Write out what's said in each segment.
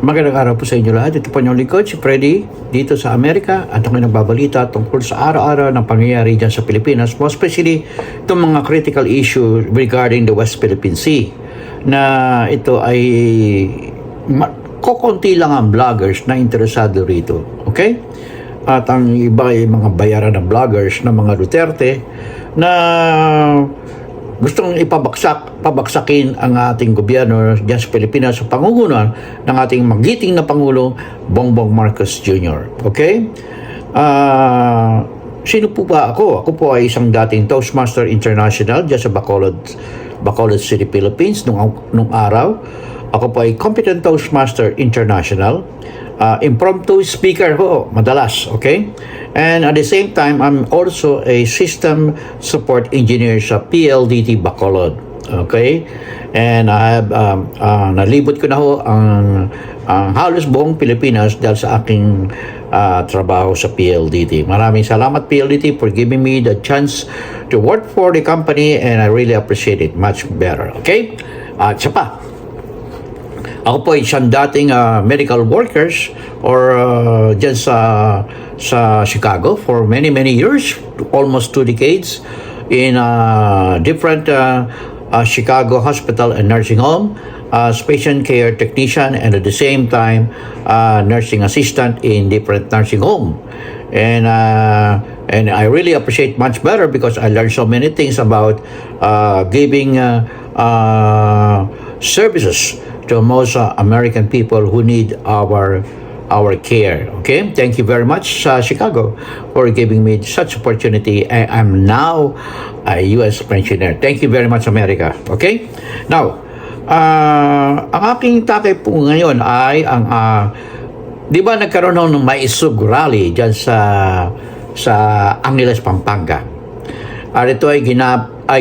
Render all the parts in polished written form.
Magandang araw po sa inyo lahat. Ito po yung lingkod, si Freddy, dito sa Amerika. At ako'y nagbabalita tungkol sa araw-araw ng pangyayari dyan sa Pilipinas, more especially itong mga critical issue regarding the West Philippine Sea. Na ito ay kukunti lang ang vloggers na interesado rito. Okay? At ang iba ay mga bayaran ng vloggers ng mga Duterte na gustong pabagsakin ang ating gobyerno dyan sa Pilipinas sa pangungunan ng ating magiting na Pangulo Bongbong Marcos Jr. Okay? Sino po ba ako? Ako po ay isang dating Toastmaster International dyan sa Bacolod City, Philippines nung araw. Ako po ay Competent Toastmaster International. Impromptu speaker ho, madalas, okay? And at the same time, I'm also a system support engineer sa PLDT Bacolod, okay? And I have, nalibot ko na ho ang halos buong Pilipinas dahil sa aking trabaho sa PLDT. Maraming salamat PLDT for giving me the chance to work for the company and I really appreciate it much better, okay? At siya pa, ako po ay isang dating medical workers or dyan sa Chicago for many years, almost 2 decades in different Chicago hospital and nursing home, patient care technician and at the same time nursing assistant in different nursing home. And I really appreciate much better because I learned so many things about giving services to most American people who need our care. Okay, thank you very much, Chicago, for giving me such opportunity. I'm now a U.S. pensioner. Thank you very much, America. Okay, now ang aking takay po ngayon ay ang di ba nagkaroon ng maisug rally dyan sa Angeles, Pampanga. Ito ay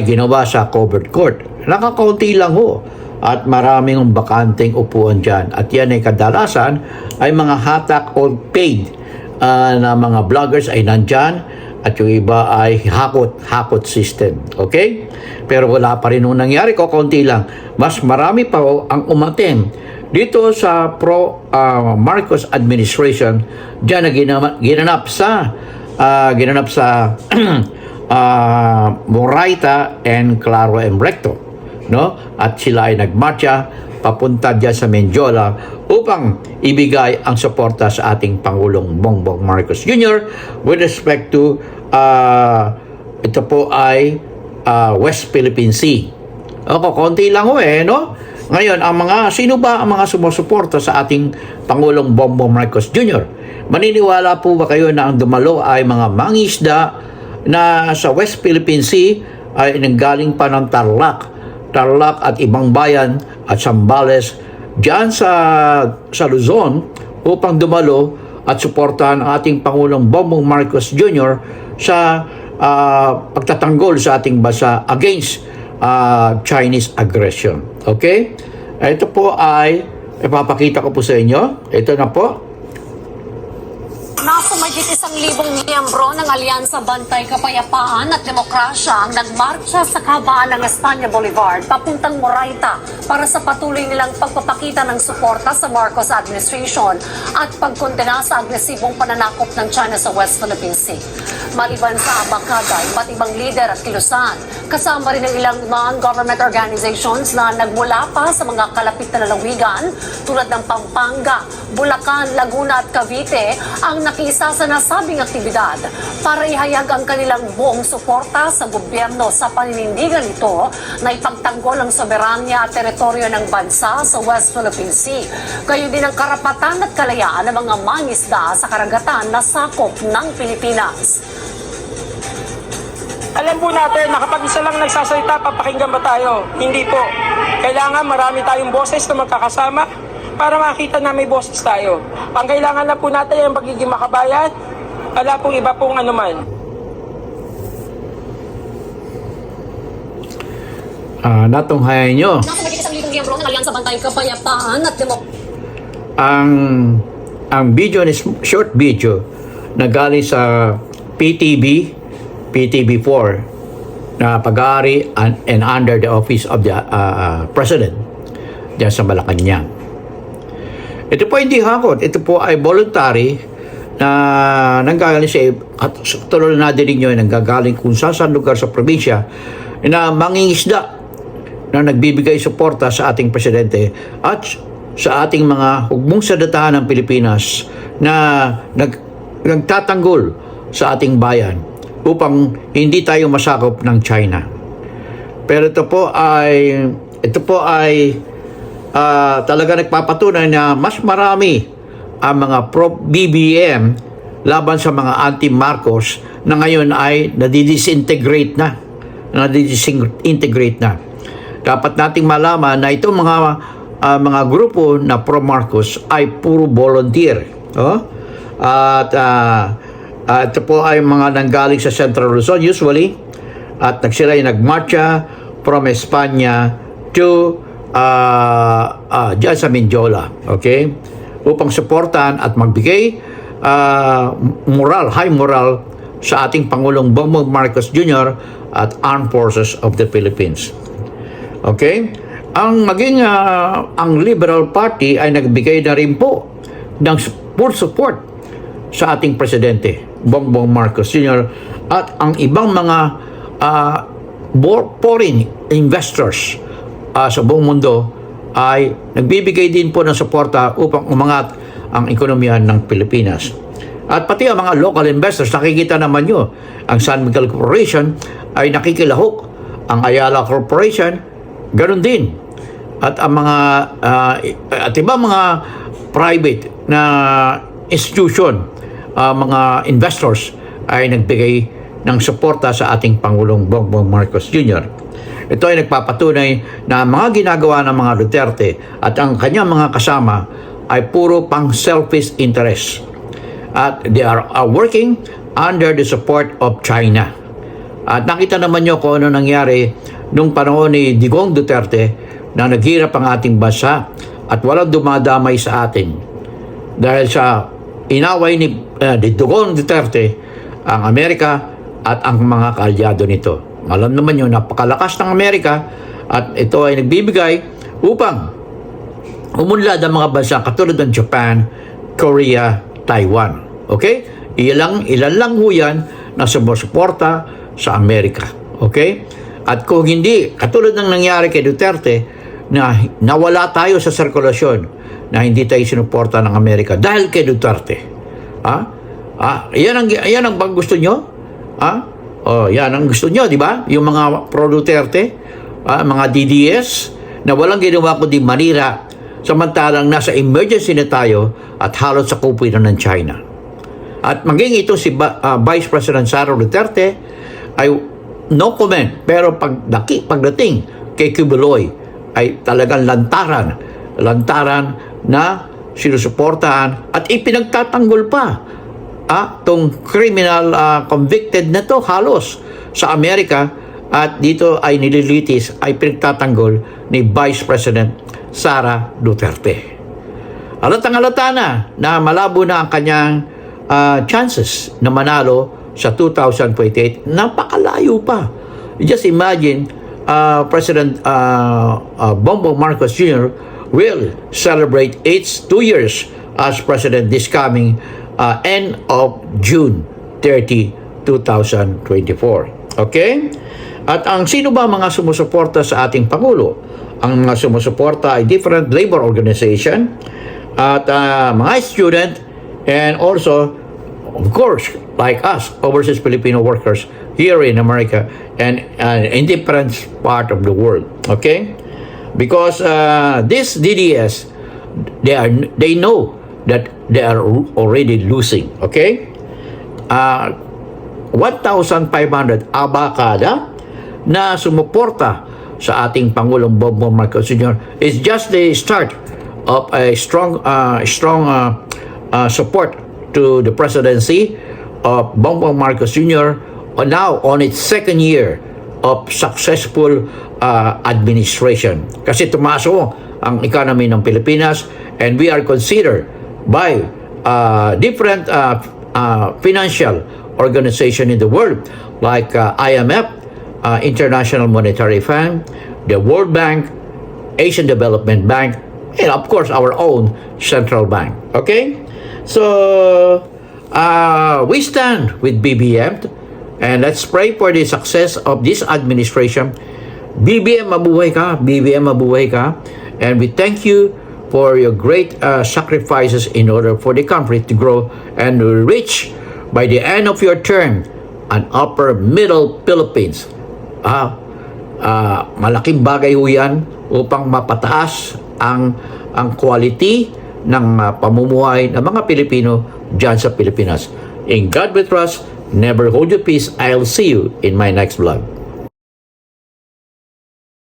ginawa sa covered court. Nakakaunti lang ho. At maraming bakanteng upuan dyan. At yan ay kadalasan ay mga hatak or paid na mga vloggers ay nandyan at yung iba ay hakot system. Okay? Pero wala pa rin nung nangyari, kukunti lang. Mas marami pa ang umattend dito sa Marcos administration dyan na ginanap sa Moraita and Claro M. Recto. No? At sila ay nagmarcha papunta dyan sa Menjola upang ibigay ang suporta sa ating Pangulong Bongbong Marcos Jr. with respect to ito po ay West Philippine Sea. Konti lang ho no? Ngayon, sino ba ang mga sumusuporta sa ating Pangulong Bongbong Marcos Jr.? Maniniwala po ba kayo na ang dumalo ay mga mangisda na sa West Philippine Sea ay nanggaling pa ng Tarlac at ibang bayan at Zambales dyan sa Luzon upang dumalo at suportahan ang ating Pangulong Bongbong Marcos Jr. sa pagtatanggol sa ating bansa against Chinese aggression. Okay? Ito po ay ipapakita ko po sa inyo. Ito na po. Nasa mahigit 1,000 miyembro ng Alyansa Bantay Kapayapaan at Demokrasya ang nagmarcha sa kahabaan ng España Boulevard papuntang Moraita para sa patuloy nilang pagpapakita ng suporta sa Marcos administration at pagkondena sa agresibong pananakop ng China sa West Philippine Sea. Maliban sa abakada, iba't ibang lider at kilusan, kasama rin ang ilang non-government organizations na nagmula pa sa mga kalapit na lalawigan tulad ng Pampanga, Bulacan, Laguna at Cavite ang nakiisa sa nasabing aktibidad para ihayag ang kanilang buong suporta sa gobyerno sa paninindigan nito na ipagtanggol ang soberanya at teritoryo ng bansa sa West Philippine Sea. Gayon din ang karapatan at kalayaan ng mga mangisda sa karagatan na sakop ng Pilipinas. Alam po natin na kapag isa lang nagsasalita, papakinggan ba tayo? Hindi po. Kailangan marami tayong boses na magkakasama para makita na may boses tayo. Ang kailangan na po natin ay ang pagiging makabayan. Wala pong iba pong anuman. Natunghayan nyo. Nasa mahigit 1,000 miyembro ng Alyansa Bantay Kapayapaan at Ang video is short video na galing sa PTB4 na pag-aari and under the office of the President diyan sa Malacanang. Ito po hindi hakot, ito po ay voluntary na nanggagaling at tulad na din ninyo, nanggagaling kung saan lugar sa probinsya na mangingisda na nagbibigay suporta sa ating presidente at sa ating mga hugmong sadatahan ng Pilipinas na nagtatanggol sa ating bayan upang hindi tayo masakop ng China. Pero ito po ay talaga nagpapatunay na mas marami ang mga pro-BBM laban sa mga anti-Marcos na ngayon ay nadidisintegrate na. Dapat nating malaman na itong mga grupo na pro-Marcos ay puro volunteer. At ito po ay mga nanggaling sa Central Luzon usually at sila'y nagmarcha from Espanya to dyan sa Mindiola, okay? Upang suportahan at magbigay high moral sa ating Pangulong Bongbong Marcos Jr. at Armed Forces of the Philippines. Okay? Ang Liberal Party ay nagbigay na rin po ng full support sa ating Presidente Bongbong Marcos Jr. at ang ibang mga foreign investors sa buong mundo ay nagbibigay din po ng suporta upang umangat ang ekonomiya ng Pilipinas. At pati ang mga local investors, nakikita naman nyo, ang San Miguel Corporation ay nakikilahok, ang Ayala Corporation, ganun din. At ang mga at ibang mga private na institution, mga investors ay nagbigay ng suporta sa ating Pangulong Bongbong Marcos Jr. Ito ay nagpapatunay na mga ginagawa ng mga Duterte at ang kanyang mga kasama ay puro pang selfish interest. At they are working under the support of China. At nakita naman nyo kung ano nangyari nung panahon ni Digong Duterte na naghirap ang ating bansa at walang dumadamay sa atin. Dahil sa inaway ni Digong Duterte ang Amerika at ang mga kaalyado nito. Alam naman nyo, napakalakas ng Amerika at ito ay nagbibigay upang umunlad ang mga bansa katulad ng Japan, Korea, Taiwan. Okay? Ilan lang ho yan na sumusuporta sa Amerika. Okay? At kung hindi, katulad ng nangyari kay Duterte, na nawala tayo sa sirkulasyon na hindi tayo sinuporta ng Amerika dahil kay Duterte. Yan ang bang gusto nyo? Yan ang gusto nyo, di ba? Yung mga pro-Duterte, mga DDS, na walang ginawa kundi manira, samantalang nasa emergency na tayo at halos sa kupoy na ng China. At maging ito si Vice President Sara Duterte ay no comment, pero pagdating kay Kibuloy ay talagang lantaran na sinusuportahan at ipinagtatanggol pa tong criminal convicted na to halos sa Amerika at dito ay nililitis ay pinagtatanggol ni Vice President Sara Duterte. Halatang-halata na malabo na ang kanyang chances na manalo sa 2028. Napakalayo pa. Just imagine President Bongbong Marcos Jr. will celebrate its 2 years as president this coming end of June 30, 2024. Okay? At ang sino ba mga sumusuporta sa ating Pangulo? Ang mga sumusuporta ay different labor organization at mga student and also, of course, like us, overseas Filipino workers here in America and in different part of the world. Okay? Because this DDS, they know that they are already losing. Okay? 1,500 abakada na sumuporta sa ating Pangulong Bongbong Marcos Jr. is just the start of a strong support to the presidency of Bongbong Marcos Jr. Now on its second year of successful administration. Kasi tumaso ang economy ng Pilipinas and we are considered by different financial organization in the world like IMF, International Monetary Fund, the World Bank, Asian Development Bank, and of course our own central bank. Okay? So we stand with BBM, and let's pray for the success of this administration. BBM, mabuhay ka. BBM, mabuhay ka. And we thank you for your great sacrifices in order for the country to grow and reach by the end of your term an upper middle Philippines. Malaking bagay ho yan upang mapataas ang quality ng pamumuhay ng mga Pilipino dyan sa Pilipinas. In God we trust, never hold your peace. I'll see you in my next vlog.